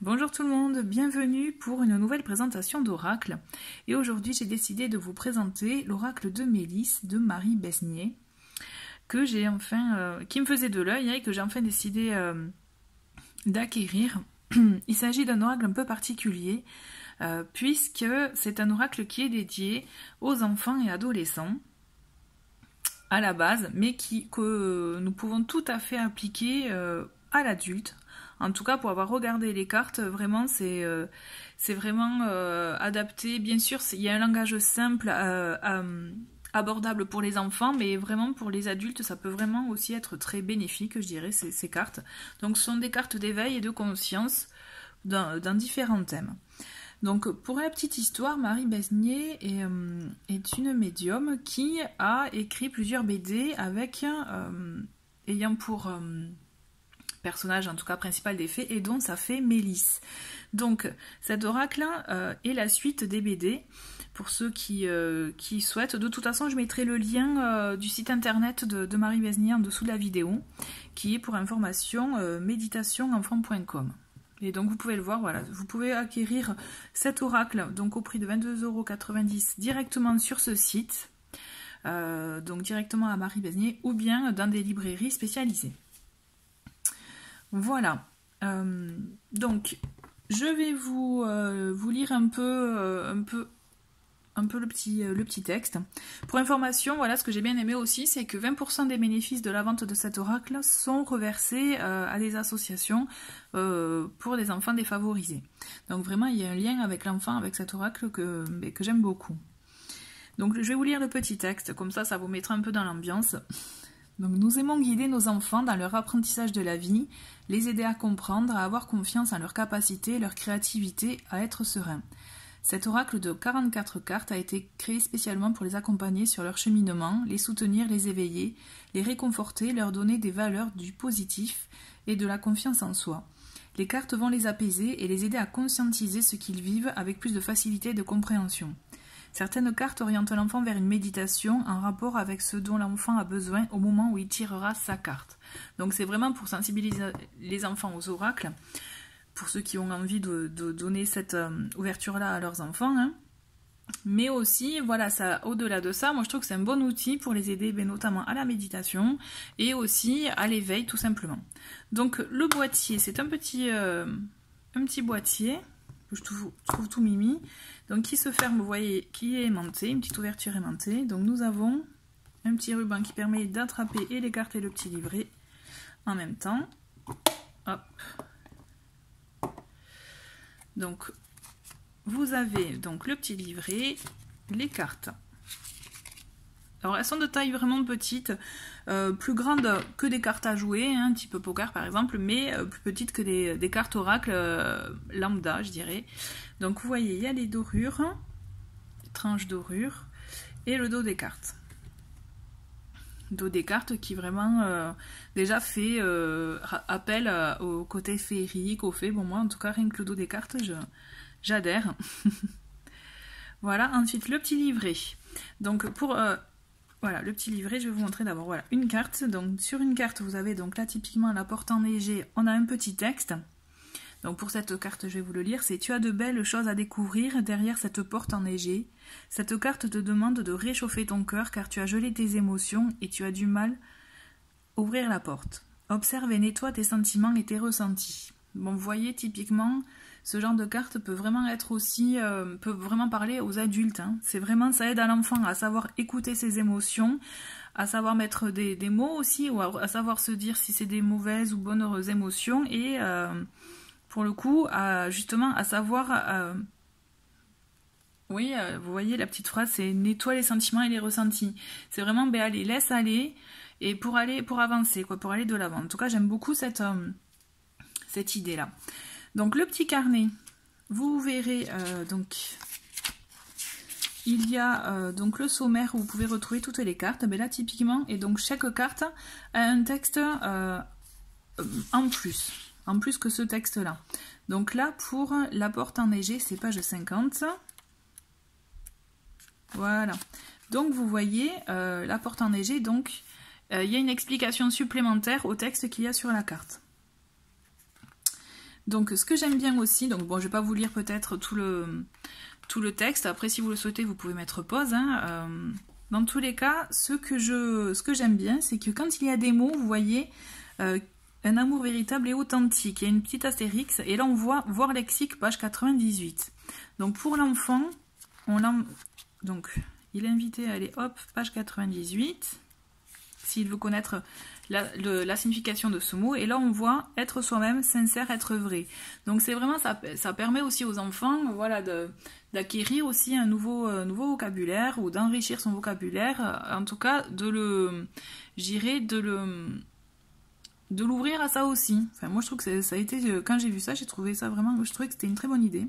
Bonjour tout le monde, bienvenue pour une nouvelle présentation d'oracle. Et aujourd'hui j'ai décidé de vous présenter l'oracle de Mélisse de Marie Besnier, que j'ai enfin, qui me faisait de l'œil et que j'ai enfin décidé d'acquérir. Il s'agit d'un oracle un peu particulier, puisque c'est un oracle qui est dédié aux enfants et adolescents à la base, mais que nous pouvons tout à fait appliquer à l'adulte. En tout cas, pour avoir regardé les cartes, vraiment, c'est vraiment adapté. Bien sûr, il y a un langage simple, abordable pour les enfants, mais vraiment pour les adultes, ça peut vraiment aussi être très bénéfique, je dirais, ces cartes. Donc, ce sont des cartes d'éveil et de conscience dans différents thèmes. Donc, pour la petite histoire, Marie Besnier est une médium qui a écrit plusieurs BD avec ayant pour personnage en tout cas principal des fées et dont sa fée Mélisse. Donc cet oracle est la suite des BD pour ceux qui souhaitent. De toute façon je mettrai le lien du site internet de Marie Besnier en dessous de la vidéo qui est pour information méditationenfant.com. Et donc vous pouvez le voir, voilà, vous pouvez acquérir cet oracle donc au prix de 22,90 € directement sur ce site, donc directement à Marie Besnier ou bien dans des librairies spécialisées. Voilà, donc je vais vous lire un peu le petit texte. Pour information, voilà, ce que j'ai bien aimé aussi, c'est que 20% des bénéfices de la vente de cet oracle sont reversés à des associations pour des enfants défavorisés. Donc vraiment, il y a un lien avec l'enfant, avec cet oracle que j'aime beaucoup. Donc je vais vous lire le petit texte, comme ça vous mettra un peu dans l'ambiance. Donc nous aimons guider nos enfants dans leur apprentissage de la vie, les aider à comprendre, à avoir confiance en leur capacité, leur créativité, à être sereins. Cet oracle de 44 cartes a été créé spécialement pour les accompagner sur leur cheminement, les soutenir, les éveiller, les réconforter, leur donner des valeurs du positif et de la confiance en soi. Les cartes vont les apaiser et les aider à conscientiser ce qu'ils vivent avec plus de facilité et de compréhension. Certaines cartes orientent l'enfant vers une méditation en rapport avec ce dont l'enfant a besoin au moment où il tirera sa carte. Donc c'est vraiment pour sensibiliser les enfants aux oracles, pour ceux qui ont envie de donner cette ouverture-là à leurs enfants. Hein. Mais aussi, voilà, au-delà de ça, moi je trouve que c'est un bon outil pour les aider, notamment à la méditation et aussi à l'éveil tout simplement. Donc le boîtier, c'est un petit boîtier. Je trouve tout mimi, donc qui se ferme, vous voyez, qui est aimanté, une petite ouverture aimantée. Donc nous avons un petit ruban qui permet d'attraper et les cartes et le petit livret en même temps. Hop. Donc vous avez donc le petit livret, les cartes. Alors elles sont de taille vraiment petite, plus grande que des cartes à jouer, hein, un petit peu poker par exemple, mais plus petite que des cartes oracle lambda, je dirais. Donc vous voyez, il y a les dorures, les tranches dorures, et le dos des cartes. Dos des cartes qui vraiment déjà fait appel au côté féerique, au fait. Bon, moi en tout cas, rien que le dos des cartes, j'adhère. Voilà, ensuite le petit livret. Donc pour... voilà, le petit livret, je vais vous montrer d'abord. Voilà, une carte. Donc, sur une carte, vous avez donc là, typiquement, la porte enneigée. On a un petit texte. Donc, pour cette carte, je vais vous le lire. C'est « Tu as de belles choses à découvrir derrière cette porte enneigée. Cette carte te demande de réchauffer ton cœur car tu as gelé tes émotions et tu as du mal à ouvrir la porte. Observe et nettoie tes sentiments et tes ressentis. » Bon, vous voyez, typiquement... Ce genre de carte peut vraiment être aussi, peut vraiment parler aux adultes. Hein. C'est vraiment, ça aide à l'enfant à savoir écouter ses émotions, à savoir mettre des mots aussi, ou à savoir se dire si c'est des mauvaises ou bonnes émotions, et pour le coup, justement, à savoir, oui, vous voyez la petite phrase, c'est nettoie les sentiments et les ressentis. C'est vraiment, ben allez, laisse aller, et pour avancer, quoi, pour aller de l'avant. En tout cas, j'aime beaucoup cette idée-là. Donc le petit carnet, vous verrez, donc il y a donc le sommaire où vous pouvez retrouver toutes les cartes. Mais là typiquement, et donc chaque carte a un texte en plus que ce texte-là. Donc là pour la porte enneigée, c'est page 50. Voilà. Donc vous voyez la porte enneigée, donc il y a une explication supplémentaire au texte qu'il y a sur la carte. Donc ce que j'aime bien aussi, donc bon je vais pas vous lire peut-être tout le texte, après si vous le souhaitez vous pouvez mettre pause. Hein. Dans tous les cas, ce que j'aime bien, c'est que quand il y a des mots, vous voyez, un amour véritable et authentique, il y a une petite astérix, et là on voit voir lexique, page 98. Donc pour l'enfant, donc il est invité à aller, hop, page 98, s'il veut connaître la signification de ce mot, et là on voit être soi-même, sincère, être vrai. Donc c'est vraiment, ça permet aussi aux enfants, voilà, d'acquérir aussi un nouveau vocabulaire, ou d'enrichir son vocabulaire, en tout cas de l'ouvrir à ça aussi. Enfin moi je trouve que ça a été, quand j'ai vu ça, j'ai trouvé ça vraiment, je trouvais que c'était une très bonne idée.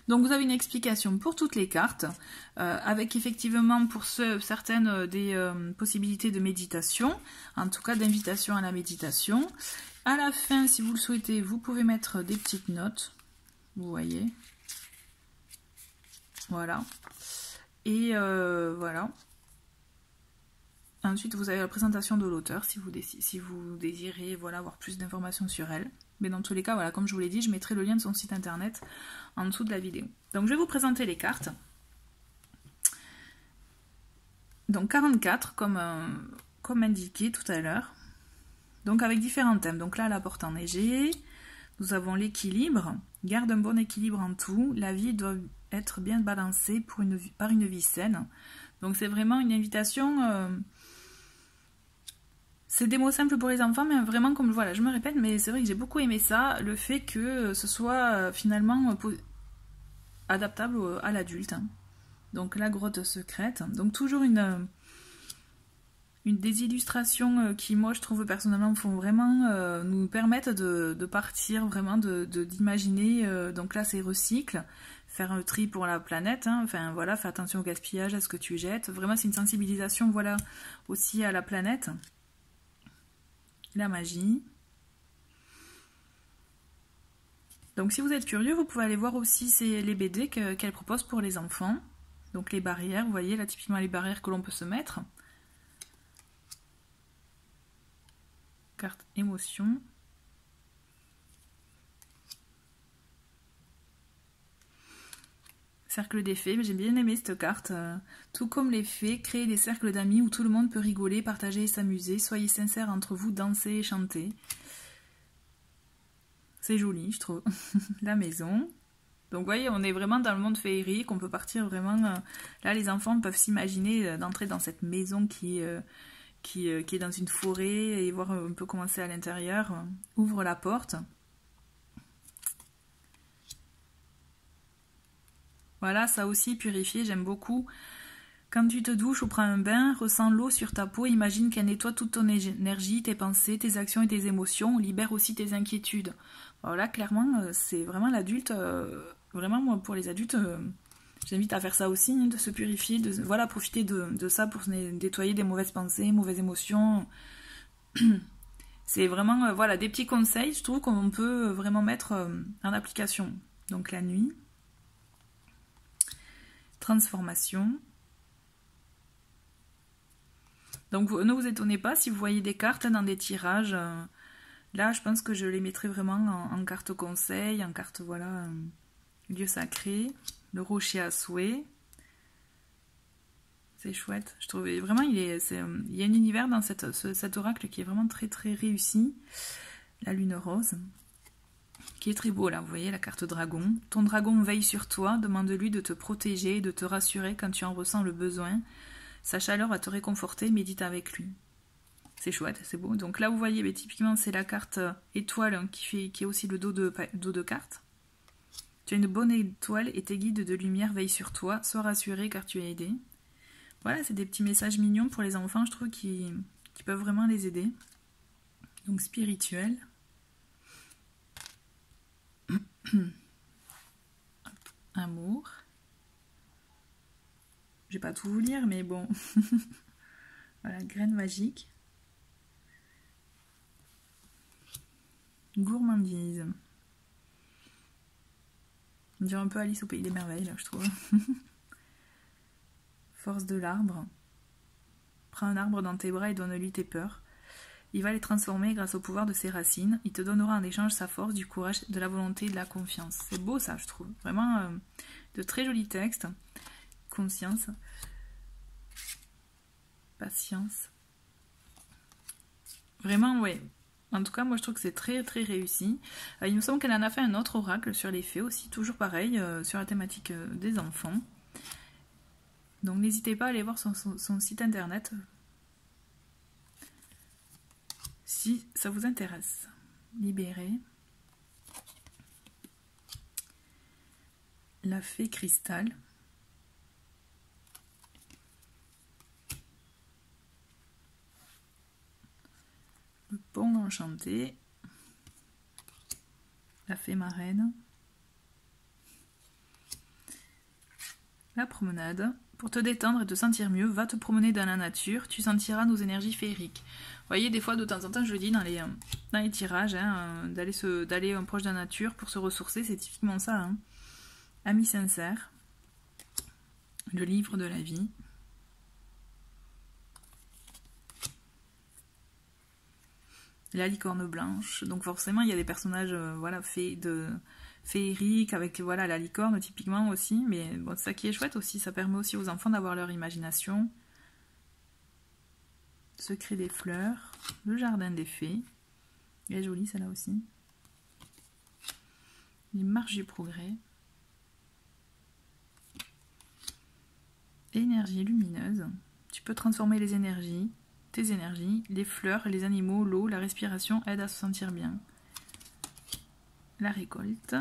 Donc vous avez une explication pour toutes les cartes, avec effectivement pour certaines des possibilités de méditation, en tout cas d'invitation à la méditation. À la fin, si vous le souhaitez, vous pouvez mettre des petites notes, vous voyez. Voilà. Et voilà. Ensuite, vous avez la présentation de l'auteur, si vous désirez voilà, avoir plus d'informations sur elle. Mais dans tous les cas, voilà, comme je vous l'ai dit, je mettrai le lien de son site internet en dessous de la vidéo. Donc je vais vous présenter les cartes. Donc 44, comme indiqué tout à l'heure. Donc avec différents thèmes. Donc là, la porte enneigée. Nous avons l'équilibre. Garde un bon équilibre en tout. La vie doit être bien balancée par une vie saine. Donc c'est vraiment une invitation... c'est des mots simples pour les enfants, mais vraiment, comme voilà, je me répète, mais c'est vrai que j'ai beaucoup aimé ça, le fait que ce soit finalement adaptable à l'adulte. Hein. Donc la grotte secrète. Donc toujours des illustrations qui, moi, je trouve personnellement, font vraiment nous permettent de partir, vraiment d'imaginer. Donc là, c'est recycle, faire un tri pour la planète. Hein, enfin voilà, fais attention au gaspillage, à ce que tu jettes. Vraiment, c'est une sensibilisation, voilà, aussi à la planète. La magie. Donc si vous êtes curieux, vous pouvez aller voir aussi les BD qu'elle propose pour les enfants. Donc les barrières, vous voyez là typiquement les barrières que l'on peut se mettre. Carte émotion. Cercle des fées, j'ai bien aimé cette carte. Tout comme les fées, créez des cercles d'amis où tout le monde peut rigoler, partager et s'amuser. Soyez sincères entre vous, dansez et chantez. C'est joli, je trouve. La maison. Donc vous voyez, on est vraiment dans le monde féerique, on peut partir vraiment... là, les enfants peuvent s'imaginer d'entrer dans cette maison qui est dans une forêt et voir un peu comment c'est à l'intérieur. Ouvre la porte. Voilà, ça aussi, purifier, j'aime beaucoup. Quand tu te douches ou prends un bain, ressens l'eau sur ta peau, imagine qu'elle nettoie toute ton énergie, tes pensées, tes actions et tes émotions, libère aussi tes inquiétudes. Voilà, clairement, c'est vraiment l'adulte, vraiment, moi, pour les adultes, j'invite à faire ça aussi, hein, de se purifier, voilà, profiter de ça pour nettoyer des mauvaises pensées, mauvaises émotions. C'est vraiment, voilà, des petits conseils, je trouve, qu'on peut vraiment mettre en application. Donc la nuit. Transformation. Donc ne vous étonnez pas si vous voyez des cartes dans des tirages. Là, je pense que je les mettrai vraiment en carte conseil, en carte, voilà, lieu sacré, le rocher à souhait. C'est chouette. Je trouve vraiment, il y a un univers dans cet oracle qui est vraiment très très réussi. La lune rose. Qui est très beau là, vous voyez la carte dragon. Ton dragon veille sur toi, demande-lui de te protéger, de te rassurer quand tu en ressens le besoin. Sa chaleur va te réconforter, médite avec lui. C'est chouette, c'est beau. Donc là vous voyez, mais typiquement c'est la carte étoile hein, qui est aussi le dos de carte. Tu as une bonne étoile et tes guides de lumière veillent sur toi, sois rassuré car tu es aidé. Voilà, c'est des petits messages mignons pour les enfants, je trouve, qui peuvent vraiment les aider. Donc spirituel. Amour. Je vais pas tout vous lire, mais bon. Voilà, graine magique. Gourmandise. On dirait un peu Alice au pays des merveilles, là, je trouve. Force de l'arbre. Prends un arbre dans tes bras et donne-lui tes peurs. Il va les transformer grâce au pouvoir de ses racines. Il te donnera en échange sa force, du courage, de la volonté et de la confiance. C'est beau ça, je trouve. Vraiment de très jolis textes. Conscience. Patience. Vraiment, ouais. En tout cas, moi je trouve que c'est très très réussi. Il me semble qu'elle en a fait un autre oracle sur les fées aussi, toujours pareil, sur la thématique des enfants. Donc n'hésitez pas à aller voir son site internet si ça vous intéresse. Libérée. La fée cristal. Le pont enchanté. La fée marraine. La promenade. Pour te détendre et te sentir mieux, va te promener dans la nature, tu sentiras nos énergies féeriques. Vous voyez, des fois, de temps en temps, je le dis dans les tirages, hein, d'aller proche de la nature pour se ressourcer, c'est typiquement ça. Hein. Amis sincères. Le livre de la vie. La licorne blanche. Donc forcément, il y a des personnages voilà, féeriques, avec voilà, la licorne typiquement aussi. Mais bon, ça qui est chouette aussi, ça permet aussi aux enfants d'avoir leur imagination. Secret des fleurs. Le jardin des fées. Elle est jolie celle-là aussi. Les marches du progrès. Énergie lumineuse. Tu peux transformer les énergies. Tes énergies, les fleurs, les animaux, l'eau, la respiration aident à se sentir bien. La récolte.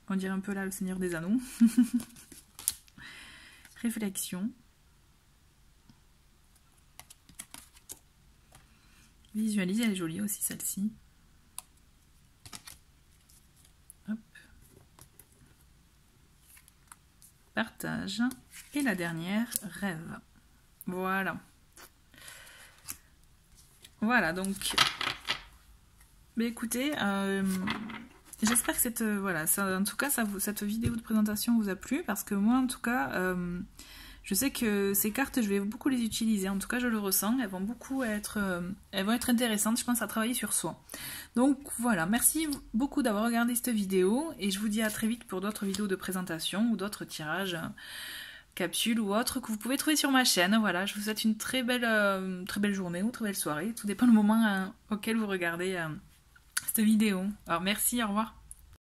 On dirait un peu là le Seigneur des Anneaux. Réflexion. Visualise, elle est jolie aussi celle-ci. Hop. Partage. Et la dernière, rêve. Voilà. Voilà, donc... Mais écoutez, j'espère que cette vidéo de présentation vous a plu, parce que moi, en tout cas, je sais que ces cartes, je vais beaucoup les utiliser. En tout cas, je le ressens. Elles vont être intéressantes, je pense, à travailler sur soi. Donc voilà, merci beaucoup d'avoir regardé cette vidéo, et je vous dis à très vite pour d'autres vidéos de présentation ou d'autres tirages, capsules ou autres que vous pouvez trouver sur ma chaîne. Voilà, je vous souhaite une très belle journée ou très belle soirée. Tout dépend du moment auquel vous regardez cette vidéo. Alors merci, au revoir.